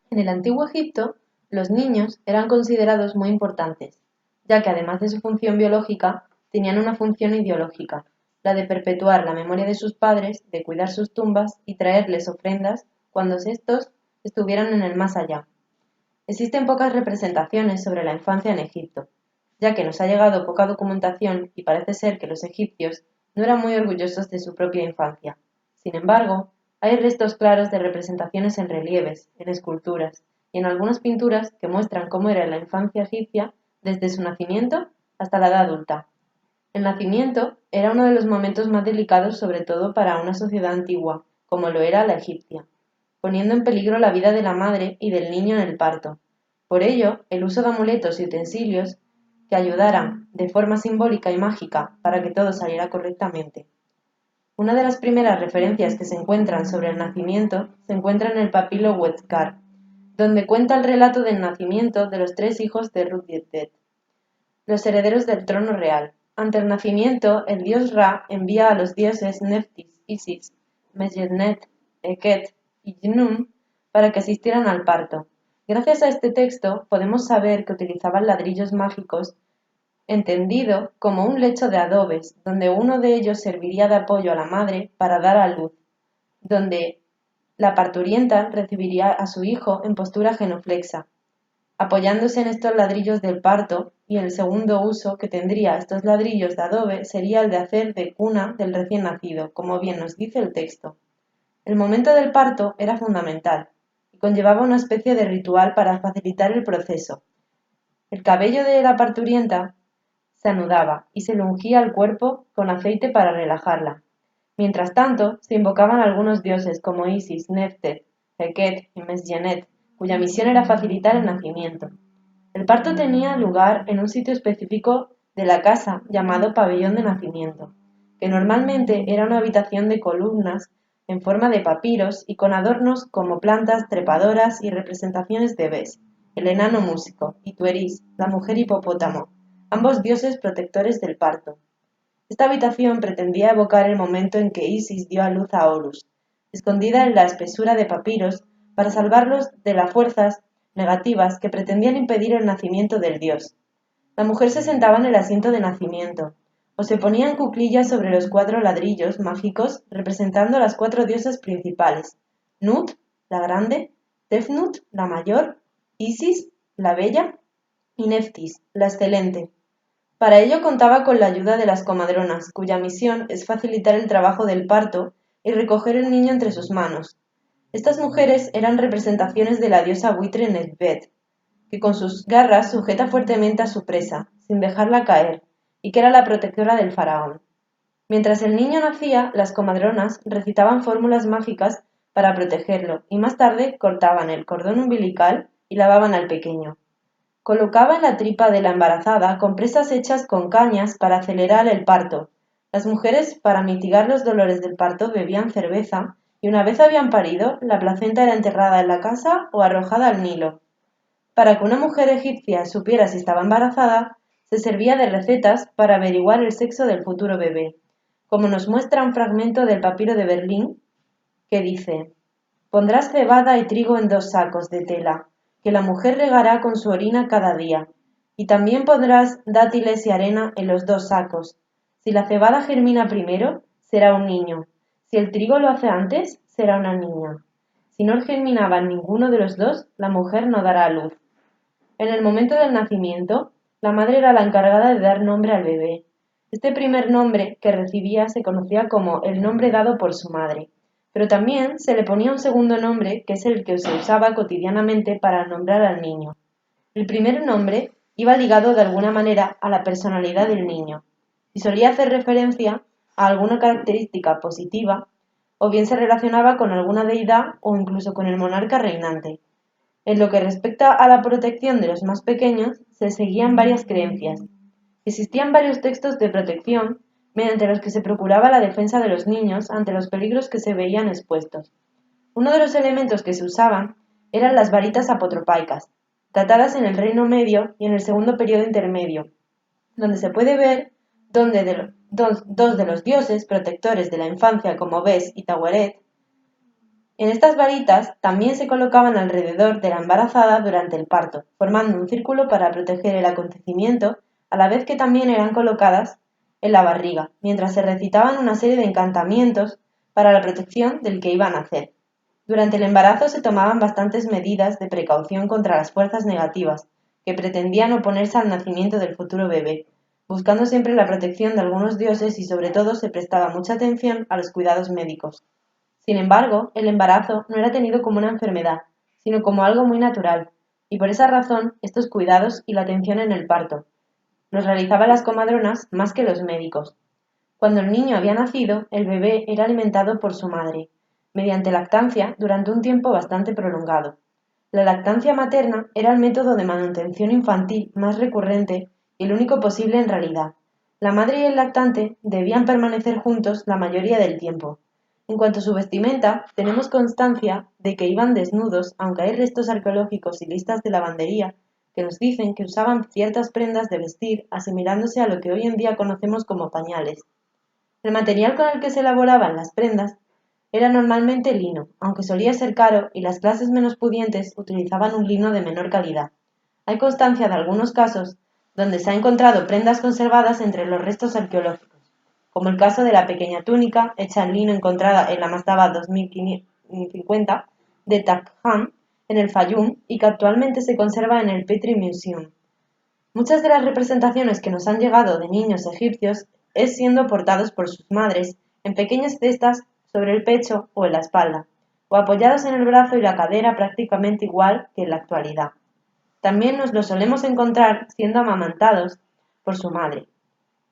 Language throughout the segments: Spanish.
En el antiguo Egipto, los niños eran considerados muy importantes, ya que además de su función biológica, tenían una función ideológica, la de perpetuar la memoria de sus padres, de cuidar sus tumbas y traerles ofrendas cuando estos estuvieran en el más allá. Existen pocas representaciones sobre la infancia en Egipto, ya que nos ha llegado poca documentación y parece ser que los egipcios no eran muy orgullosos de su propia infancia. Sin embargo, hay restos claros de representaciones en relieves, en esculturas y en algunas pinturas que muestran cómo era la infancia egipcia desde su nacimiento hasta la edad adulta. El nacimiento era uno de los momentos más delicados, sobre todo para una sociedad antigua, como lo era la egipcia, poniendo en peligro la vida de la madre y del niño en el parto. Por ello, el uso de amuletos y utensilios que ayudaran de forma simbólica y mágica para que todo saliera correctamente. Una de las primeras referencias que se encuentran sobre el nacimiento se encuentra en el papilo Huescar, donde cuenta el relato del nacimiento de los tres hijos de Rud-didet, los herederos del trono real. Ante el nacimiento, el dios Ra envía a los dioses Neftis, Isis, Mesyenet, Eket y Jnum para que asistieran al parto. Gracias a este texto podemos saber que utilizaban ladrillos mágicos, entendido como un lecho de adobes, donde uno de ellos serviría de apoyo a la madre para dar a luz, donde la parturienta recibiría a su hijo en postura genuflexa, apoyándose en estos ladrillos del parto, y el segundo uso que tendría estos ladrillos de adobe sería el de hacer de cuna del recién nacido, como bien nos dice el texto. El momento del parto era fundamental y conllevaba una especie de ritual para facilitar el proceso. El cabello de la parturienta se anudaba y se le ungía al cuerpo con aceite para relajarla. Mientras tanto, se invocaban algunos dioses como Isis, Neftet, Heket y Mesyenet, cuya misión era facilitar el nacimiento. El parto tenía lugar en un sitio específico de la casa llamado pabellón de nacimiento, que normalmente era una habitación de columnas en forma de papiros y con adornos como plantas trepadoras y representaciones de Bes, el enano músico, y Tueris, la mujer hipopótamo, ambos dioses protectores del parto. Esta habitación pretendía evocar el momento en que Isis dio a luz a Horus, escondida en la espesura de papiros para salvarlos de las fuerzas negativas que pretendían impedir el nacimiento del dios. La mujer se sentaba en el asiento de nacimiento, o se ponía en cuclillas sobre los cuatro ladrillos mágicos representando las cuatro diosas principales: Nut, la grande; Tefnut, la mayor; Isis, la bella; y Neftis, la excelente. Para ello contaba con la ayuda de las comadronas, cuya misión es facilitar el trabajo del parto y recoger el niño entre sus manos. Estas mujeres eran representaciones de la diosa buitre Nesbet, que con sus garras sujeta fuertemente a su presa, sin dejarla caer, y que era la protectora del faraón. Mientras el niño nacía, las comadronas recitaban fórmulas mágicas para protegerlo, y más tarde cortaban el cordón umbilical y lavaban al pequeño. Colocaba en la tripa de la embarazada compresas hechas con cañas para acelerar el parto. Las mujeres, para mitigar los dolores del parto, bebían cerveza, y una vez habían parido, la placenta era enterrada en la casa o arrojada al Nilo. Para que una mujer egipcia supiera si estaba embarazada, se servía de recetas para averiguar el sexo del futuro bebé, como nos muestra un fragmento del papiro de Berlín que dice: pondrás cebada y trigo en 2 sacos de tela, que la mujer regará con su orina cada día, y también pondrás dátiles y arena en los 2 sacos. Si la cebada germina primero, será un niño; si el trigo lo hace antes, será una niña. Si no germinaban ninguno de los dos, la mujer no dará a luz. En el momento del nacimiento, la madre era la encargada de dar nombre al bebé. Este primer nombre que recibía se conocía como el nombre dado por su madre, pero también se le ponía un segundo nombre, que es el que se usaba cotidianamente para nombrar al niño. El primer nombre iba ligado de alguna manera a la personalidad del niño, y solía hacer referencia a alguna característica positiva, o bien se relacionaba con alguna deidad o incluso con el monarca reinante. En lo que respecta a la protección de los más pequeños, se seguían varias creencias. Existían varios textos de protección mediante los que se procuraba la defensa de los niños ante los peligros que se veían expuestos. Uno de los elementos que se usaban eran las varitas apotropaicas, datadas en el Reino Medio y en el segundo periodo intermedio, donde se puede ver dos de los dioses protectores de la infancia como Bes y Taweret En estas varitas también se colocaban alrededor de la embarazada durante el parto, formando un círculo para proteger el acontecimiento, a la vez que también eran colocadas en la barriga, mientras se recitaban una serie de encantamientos para la protección del que iba a nacer. Durante el embarazo se tomaban bastantes medidas de precaución contra las fuerzas negativas, que pretendían oponerse al nacimiento del futuro bebé, buscando siempre la protección de algunos dioses y sobre todo se prestaba mucha atención a los cuidados médicos. Sin embargo, el embarazo no era tenido como una enfermedad, sino como algo muy natural, y por esa razón estos cuidados y la atención en el parto los realizaban las comadronas más que los médicos. Cuando el niño había nacido, el bebé era alimentado por su madre, mediante lactancia durante un tiempo bastante prolongado. La lactancia materna era el método de manutención infantil más recurrente y el único posible en realidad. La madre y el lactante debían permanecer juntos la mayoría del tiempo. En cuanto a su vestimenta, tenemos constancia de que iban desnudos, aunque hay restos arqueológicos y listas de lavandería que nos dicen que usaban ciertas prendas de vestir asimilándose a lo que hoy en día conocemos como pañales. El material con el que se elaboraban las prendas era normalmente lino, aunque solía ser caro y las clases menos pudientes utilizaban un lino de menor calidad. Hay constancia de algunos casos donde se han encontrado prendas conservadas entre los restos arqueológicos, como el caso de la pequeña túnica hecha en lino encontrada en la Mastaba 2050 de Takhan en el Fayum y que actualmente se conserva en el Petrie Museum. Muchas de las representaciones que nos han llegado de niños egipcios es siendo portados por sus madres en pequeñas cestas sobre el pecho o en la espalda, o apoyados en el brazo y la cadera prácticamente igual que en la actualidad. También nos los solemos encontrar siendo amamantados por su madre.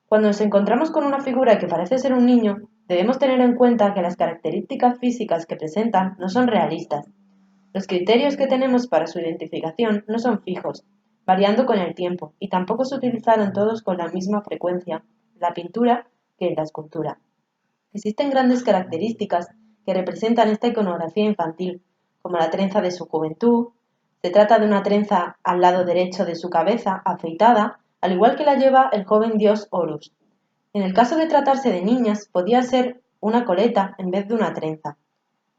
Cuando nos encontramos con una figura que parece ser un niño, debemos tener en cuenta que las características físicas que presentan no son realistas. Los criterios que tenemos para su identificación no son fijos, variando con el tiempo, y tampoco se utilizaron todos con la misma frecuencia en la pintura que en la escultura. Existen grandes características que representan esta iconografía infantil, como la trenza de su juventud. Se trata de una trenza al lado derecho de su cabeza, afeitada, al igual que la lleva el joven dios Horus. En el caso de tratarse de niñas, podía ser una coleta en vez de una trenza.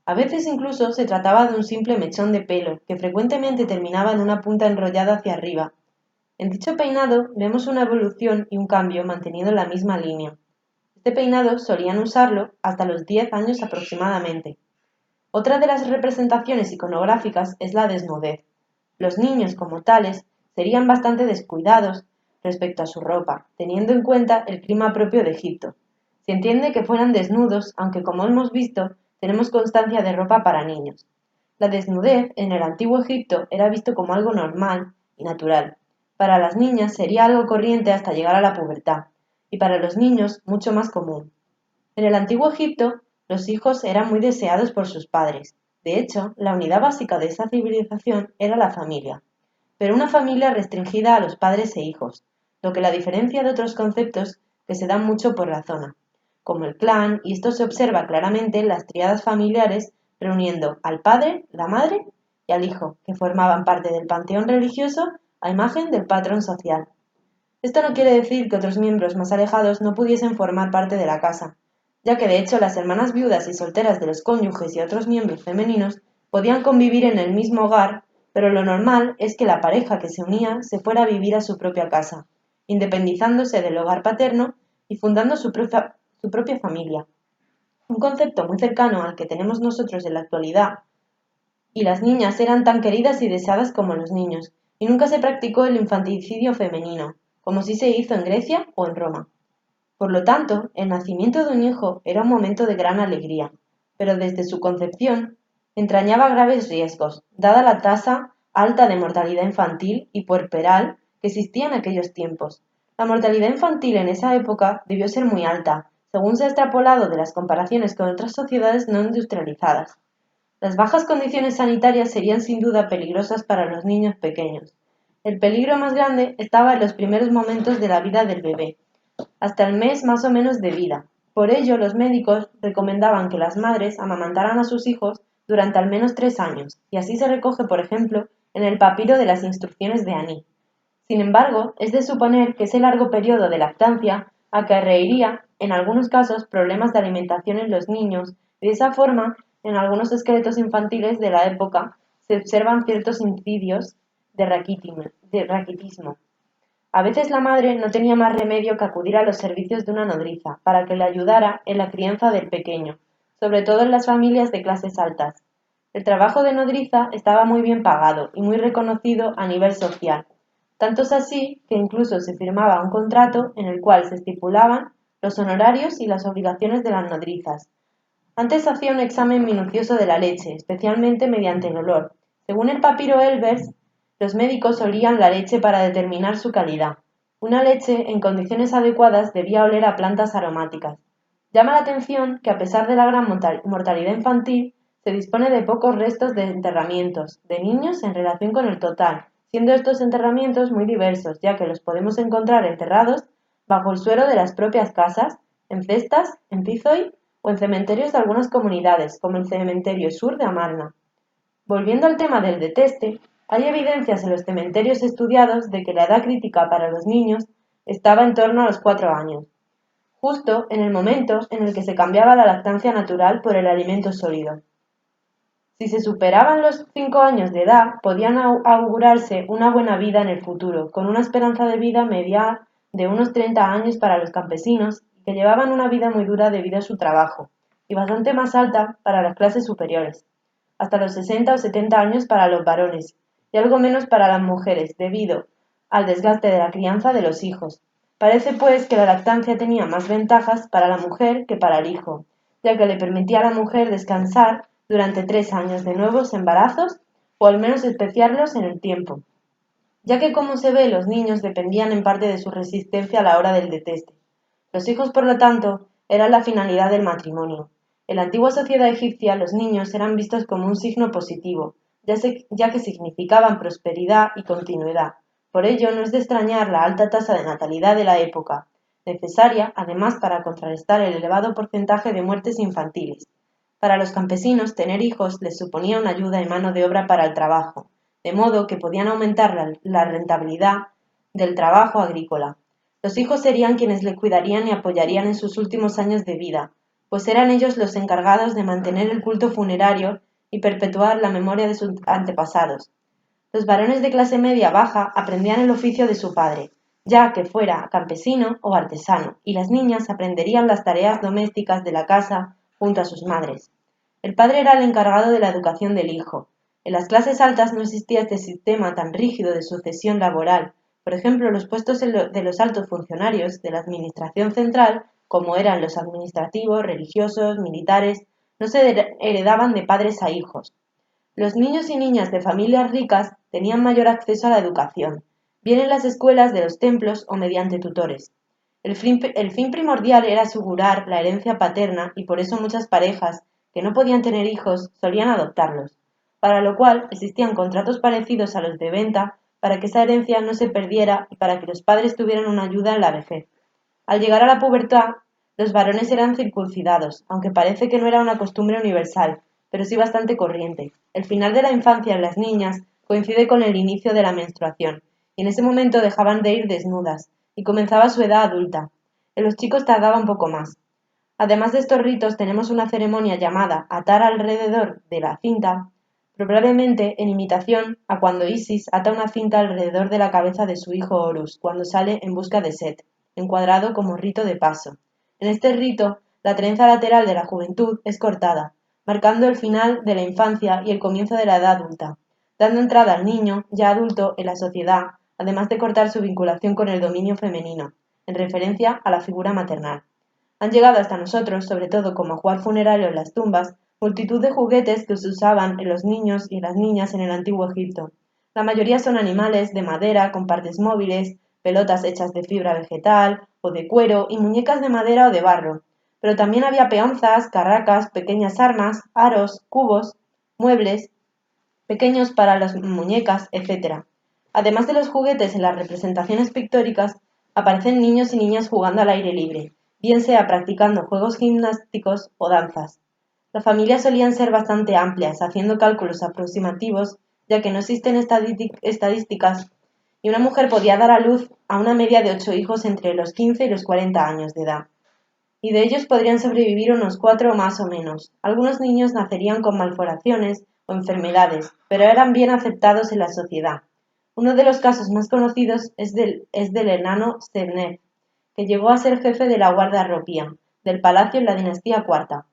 A veces incluso se trataba de un simple mechón de pelo, que frecuentemente terminaba en una punta enrollada hacia arriba. En dicho peinado vemos una evolución y un cambio manteniendo la misma línea. Este peinado solían usarlo hasta los 10 años aproximadamente. Otra de las representaciones iconográficas es la desnudez. Los niños, como tales, serían bastante descuidados respecto a su ropa, teniendo en cuenta el clima propio de Egipto. Se entiende que fueran desnudos, aunque como hemos visto, tenemos constancia de ropa para niños. La desnudez en el antiguo Egipto era visto como algo normal y natural. Para las niñas sería algo corriente hasta llegar a la pubertad, y para los niños mucho más común. En el antiguo Egipto, los hijos eran muy deseados por sus padres. De hecho, la unidad básica de esa civilización era la familia, pero una familia restringida a los padres e hijos, lo que la diferencia de otros conceptos que se dan mucho por la zona, como el clan, y esto se observa claramente en las tríadas familiares reuniendo al padre, la madre y al hijo, que formaban parte del panteón religioso a imagen del patrón social. Esto no quiere decir que otros miembros más alejados no pudiesen formar parte de la casa, ya que de hecho las hermanas viudas y solteras de los cónyuges y otros miembros femeninos podían convivir en el mismo hogar, pero lo normal es que la pareja que se unía se fuera a vivir a su propia casa, independizándose del hogar paterno y fundando su propia familia. Un concepto muy cercano al que tenemos nosotros en la actualidad, y las niñas eran tan queridas y deseadas como los niños, y nunca se practicó el infanticidio femenino, como sí se hizo en Grecia o en Roma. Por lo tanto, el nacimiento de un hijo era un momento de gran alegría, pero desde su concepción entrañaba graves riesgos, dada la tasa alta de mortalidad infantil y puerperal que existía en aquellos tiempos. La mortalidad infantil en esa época debió ser muy alta, según se ha extrapolado de las comparaciones con otras sociedades no industrializadas. Las bajas condiciones sanitarias serían sin duda peligrosas para los niños pequeños. El peligro más grande estaba en los primeros momentos de la vida del bebé, hasta el mes más o menos de vida. Por ello, los médicos recomendaban que las madres amamantaran a sus hijos durante al menos 3 años, y así se recoge, por ejemplo, en el papiro de las instrucciones de Aní. Sin embargo, es de suponer que ese largo periodo de lactancia acarrearía, en algunos casos, problemas de alimentación en los niños, y de esa forma En algunos esqueletos infantiles de la época se observan ciertos indicios de raquitismo. A veces la madre no tenía más remedio que acudir a los servicios de una nodriza para que le ayudara en la crianza del pequeño, sobre todo en las familias de clases altas. El trabajo de nodriza estaba muy bien pagado y muy reconocido a nivel social. Tanto es así que incluso se firmaba un contrato en el cual se estipulaban los honorarios y las obligaciones de las nodrizas. Antes se hacía un examen minucioso de la leche, especialmente mediante el olor. Según el papiro Elbers, los médicos olían la leche para determinar su calidad. Una leche en condiciones adecuadas debía oler a plantas aromáticas. Llama la atención que a pesar de la gran mortalidad infantil, se dispone de pocos restos de enterramientos de niños en relación con el total, siendo estos enterramientos muy diversos, ya que los podemos encontrar enterrados bajo el suelo de las propias casas, en cestas, en pizoi o en cementerios de algunas comunidades, como el cementerio sur de Amarna. Volviendo al tema del deteste, hay evidencias en los cementerios estudiados de que la edad crítica para los niños estaba en torno a los 4 años, justo en el momento en el que se cambiaba la lactancia natural por el alimento sólido. Si se superaban los 5 años de edad, podían augurarse una buena vida en el futuro, con una esperanza de vida media de unos 30 años para los campesinos, que llevaban una vida muy dura debido a su trabajo, y bastante más alta para las clases superiores, hasta los 60 o 70 años para los varones, y algo menos para las mujeres, debido al desgaste de la crianza de los hijos. Parece pues que la lactancia tenía más ventajas para la mujer que para el hijo, ya que le permitía a la mujer descansar durante 3 años de nuevos embarazos o al menos especiarlos en el tiempo, ya que como se ve los niños dependían en parte de su resistencia a la hora del deteste. Los hijos, por lo tanto, eran la finalidad del matrimonio. En la antigua sociedad egipcia los niños eran vistos como un signo positivo, ya que significaban prosperidad y continuidad. Por ello no es de extrañar la alta tasa de natalidad de la época, necesaria además para contrarrestar el elevado porcentaje de muertes infantiles. Para los campesinos, tener hijos les suponía una ayuda en mano de obra para el trabajo, de modo que podían aumentar la rentabilidad del trabajo agrícola. Los hijos serían quienes le cuidarían y apoyarían en sus últimos años de vida, pues eran ellos los encargados de mantener el culto funerario y perpetuar la memoria de sus antepasados. Los varones de clase media baja aprendían el oficio de su padre, ya que fuera campesino o artesano, y las niñas aprenderían las tareas domésticas de la casa junto a sus madres. El padre era el encargado de la educación del hijo. En las clases altas no existía este sistema tan rígido de sucesión laboral. Por ejemplo, los puestos de los altos funcionarios de la administración central, como eran los administrativos, religiosos, militares, no se heredaban de padres a hijos. Los niños y niñas de familias ricas tenían mayor acceso a la educación, bien en las escuelas de los templos o mediante tutores. El fin primordial era asegurar la herencia paterna y por eso muchas parejas que no podían tener hijos solían adoptarlos, para lo cual existían contratos parecidos a los de venta para que esa herencia no se perdiera y para que los padres tuvieran una ayuda en la vejez. Al llegar a la pubertad, los varones eran circuncidados, aunque parece que no era una costumbre universal, pero sí bastante corriente. El final de la infancia en las niñas coincide con el inicio de la menstruación, y en ese momento dejaban de ir desnudas, y comenzaba su edad adulta. En los chicos tardaba un poco más. Además de estos ritos, tenemos una ceremonia llamada atar alrededor de la cinta, probablemente en imitación a cuando Isis ata una cinta alrededor de la cabeza de su hijo Horus cuando sale en busca de Set, encuadrado como rito de paso. En este rito, la trenza lateral de la juventud es cortada, marcando el final de la infancia y el comienzo de la edad adulta, dando entrada al niño, ya adulto, en la sociedad, además de cortar su vinculación con el dominio femenino, en referencia a la figura maternal. Han llegado hasta nosotros, sobre todo como ajuar funerario en las tumbas, multitud de juguetes que se usaban en los niños y las niñas en el antiguo Egipto. La mayoría son animales de madera con partes móviles, pelotas hechas de fibra vegetal o de cuero y muñecas de madera o de barro. Pero también había peonzas, carracas, pequeñas armas, aros, cubos, muebles, pequeños para las muñecas, etc. Además de los juguetes en las representaciones pictóricas, aparecen niños y niñas jugando al aire libre, bien sea practicando juegos gimnásticos o danzas. Las familias solían ser bastante amplias, haciendo cálculos aproximativos, ya que no existen estadísticas, y una mujer podía dar a luz a una media de 8 hijos entre los 15 y los 40 años de edad. y de ellos podrían sobrevivir unos 4 más o menos. Algunos niños nacerían con malformaciones o enfermedades, pero eran bien aceptados en la sociedad. Uno de los casos más conocidos es del enano Senev, que llegó a ser jefe de la Guardia Ropía, del palacio en la dinastía cuarta.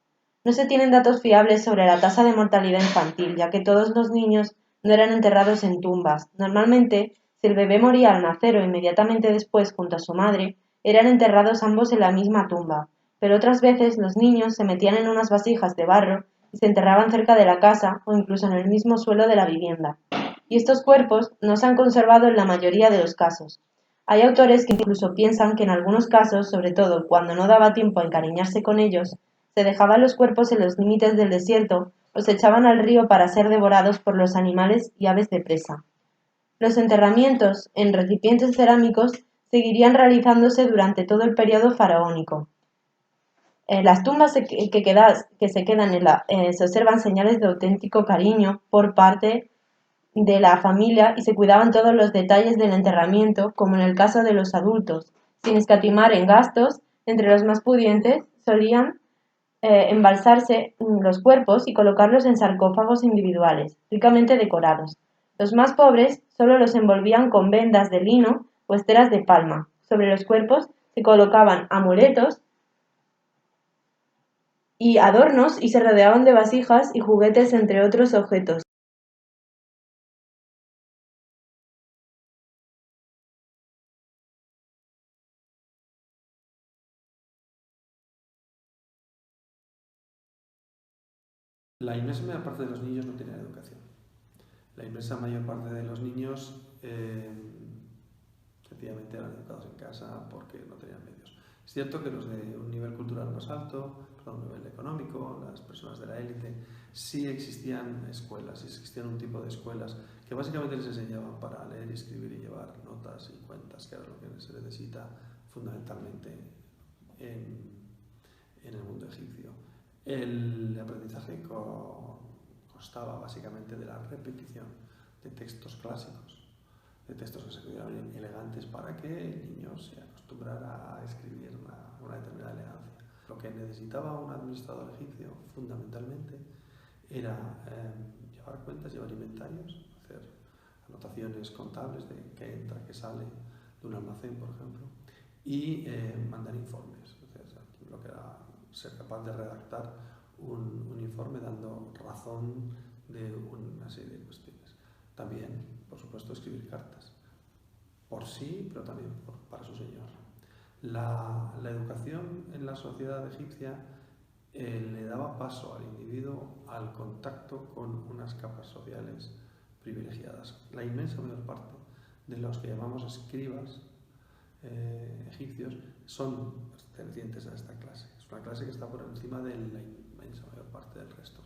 No se tienen datos fiables sobre la tasa de mortalidad infantil, ya que todos los niños no eran enterrados en tumbas. Normalmente, si el bebé moría al nacer o inmediatamente después junto a su madre, eran enterrados ambos en la misma tumba, pero otras veces los niños se metían en unas vasijas de barro y se enterraban cerca de la casa o incluso en el mismo suelo de la vivienda. Y estos cuerpos no se han conservado en la mayoría de los casos. Hay autores que incluso piensan que en algunos casos, sobre todo cuando no daba tiempo a encariñarse con ellos, se dejaban los cuerpos en los límites del desierto o se echaban al río para ser devorados por los animales y aves de presa. Los enterramientos en recipientes cerámicos seguirían realizándose durante todo el periodo faraónico. En las tumbas que se quedan se observan señales de auténtico cariño por parte de la familia y se cuidaban todos los detalles del enterramiento, como en el caso de los adultos. Sin escatimar en gastos, entre los más pudientes solían embalsarse los cuerpos y colocarlos en sarcófagos individuales, ricamente decorados. Los más pobres solo los envolvían con vendas de lino o esteras de palma. Sobre los cuerpos se colocaban amuletos y adornos y se rodeaban de vasijas y juguetes entre otros objetos. La inmensa mayor parte de los niños no tienen educación. La inmensa mayor parte de los niños sencillamente eran educados en casa porque no tenían medios. Es cierto que los de un nivel cultural más alto, un nivel económico, las personas de la élite, sí existían escuelas, sí existían un tipo de escuelas que básicamente les enseñaban para leer y escribir y llevar notas y cuentas, que era lo que se necesita fundamentalmente en el mundo egipcio. El aprendizaje constaba básicamente de la repetición de textos clásicos, de textos que se consideraban elegantes para que el niño se acostumbrara a escribir una determinada elegancia. Lo que necesitaba un administrador egipcio fundamentalmente era llevar cuentas, llevar inventarios, hacer anotaciones contables de qué entra, qué sale de un almacén, por ejemplo, y mandar informes. Entonces, lo que era ser capaz de redactar un informe dando razón de una serie de cuestiones. También, por supuesto, escribir cartas, por sí, pero también para su señor. La educación en la sociedad egipcia le daba paso al individuo al contacto con unas capas sociales privilegiadas. La inmensa mayor parte de los que llamamos escribas egipcios son pertenecientes a esta clase. Es una clase que está por encima de la inmensa mayor parte del resto.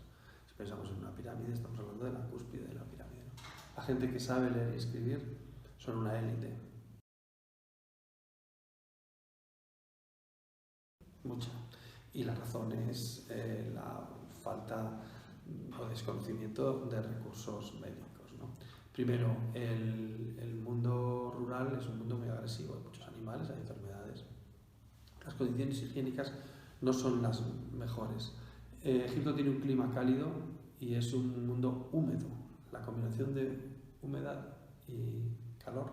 Si pensamos en una pirámide, estamos hablando de la cúspide de la pirámide, ¿no? La gente que sabe leer y escribir son una élite. Mucha. Y la razón es la falta o desconocimiento de recursos médicos, ¿no? Primero, el mundo rural es un mundo muy agresivo, hay muchos animales, hay enfermedades. Las condiciones higiénicas no son las mejores. Egipto tiene un clima cálido y es un mundo húmedo. La combinación de humedad y calor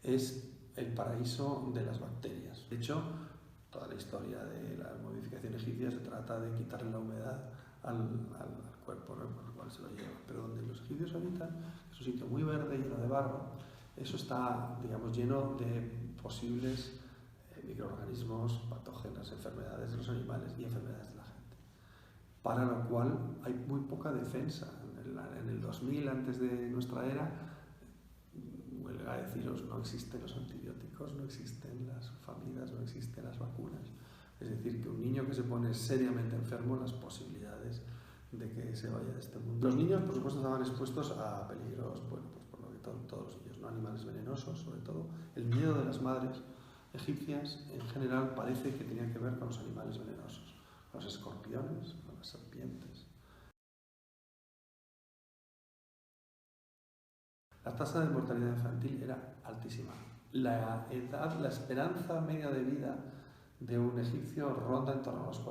es el paraíso de las bacterias. De hecho, toda la historia de la momificación egipcia se trata de quitarle la humedad al cuerpo, ¿no? Por lo cual se lo lleva. Pero donde los egipcios habitan, es un sitio muy verde, lleno de barro, eso está, digamos, lleno de posibles microorganismos, patógenas, enfermedades de los animales y enfermedades de la gente. Para lo cual hay muy poca defensa. En el 2000, antes de nuestra era, huelga a deciros, no existen los antibióticos, no existen las famidas, no existen las vacunas. Es decir, que un niño que se pone seriamente enfermo, las posibilidades de que se vaya de este mundo. Los niños, por supuesto, estaban expuestos a peligros, bueno, pues por lo que todos los niños, ¿no? Animales venenosos, sobre todo. El miedo de las madres egipcias, en general, parece que tenía que ver con los animales venenosos, con los escorpiones, con las serpientes. La tasa de mortalidad infantil era altísima. La esperanza media de vida de un egipcio ronda en torno a los 40-45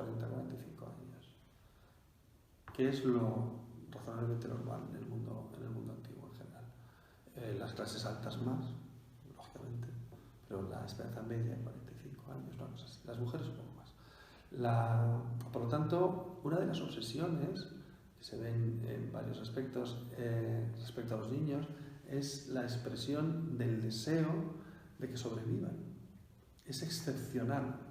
años, que es lo razonablemente normal en el mundo antiguo en general. Las clases altas más, lógicamente, pero la esperanza media, 45 años, una cosa así. Las mujeres un poco más. Por lo tanto, una de las obsesiones que se ven en varios aspectos respecto a los niños es la expresión del deseo de que sobrevivan. Es excepcional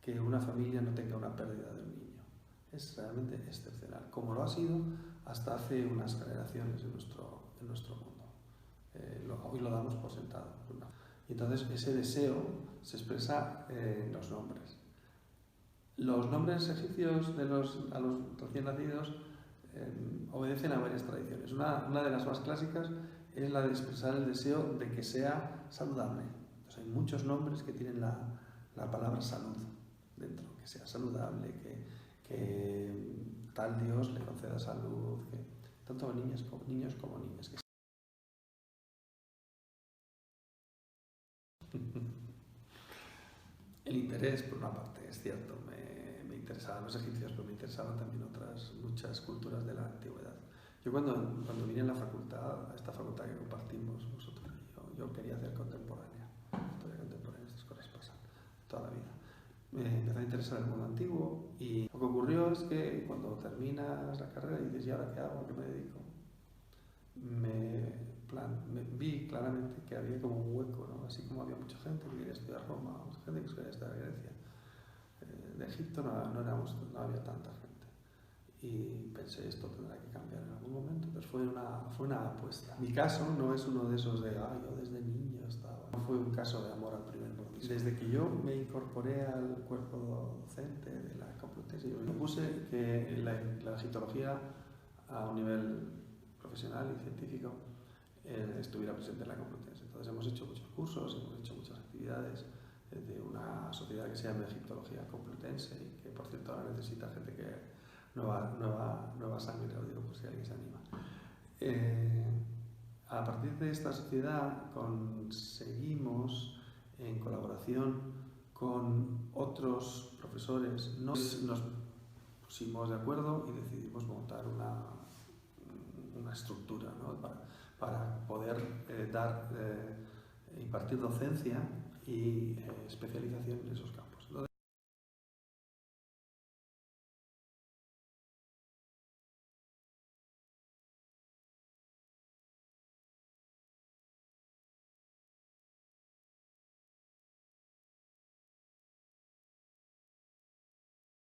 que una familia no tenga una pérdida de un niño. Es realmente excepcional, como lo ha sido hasta hace unas generaciones en nuestro mundo. Hoy lo damos por sentado. Y entonces ese deseo se expresa en los nombres. Los nombres egipcios a los recién nacidos obedecen a varias tradiciones. Una de las más clásicas es la de expresar el deseo de que sea saludable. Entonces hay muchos nombres que tienen la palabra salud dentro, que sea saludable, que tal Dios le conceda salud, que tanto niños como niñas. El interés, por una parte, es cierto, me interesaban los egipcios, pero me interesaban también muchas culturas de la antigüedad. Yo cuando vine a la facultad, a esta facultad que compartimos nosotros y yo quería hacer contemporánea, historia contemporánea, estas cosas pasan toda la vida. Me empezó a interesar el mundo antiguo y lo que ocurrió es que cuando terminas la carrera y dices, ¿y ahora qué hago? ¿A qué me dedico? Me vi claramente que había como un hueco, ¿no? Así como había mucha gente que quería estudiar Roma, mucha gente que quería estudiar Grecia. De Egipto no había tanta gente. Y pensé, esto tendrá que cambiar en algún momento. Entonces fue una apuesta. Mi caso no es uno de esos de, yo desde niño estaba. No fue un caso de amor al primer mordisco. Desde que yo me incorporé al cuerpo docente de la Complutense, yo propuse que la egiptología a un nivel profesional y científico estuviera presente en la Complutense. Entonces hemos hecho muchos cursos, hemos hecho muchas actividades de una sociedad que se llama Egiptología Complutense y que por cierto ahora necesita gente que nueva sangre, lo digo por si alguien se anima. A partir de esta sociedad conseguimos, en colaboración con otros profesores, nos pusimos de acuerdo y decidimos montar una estructura, ¿no? para poder impartir docencia y especialización en esos campos.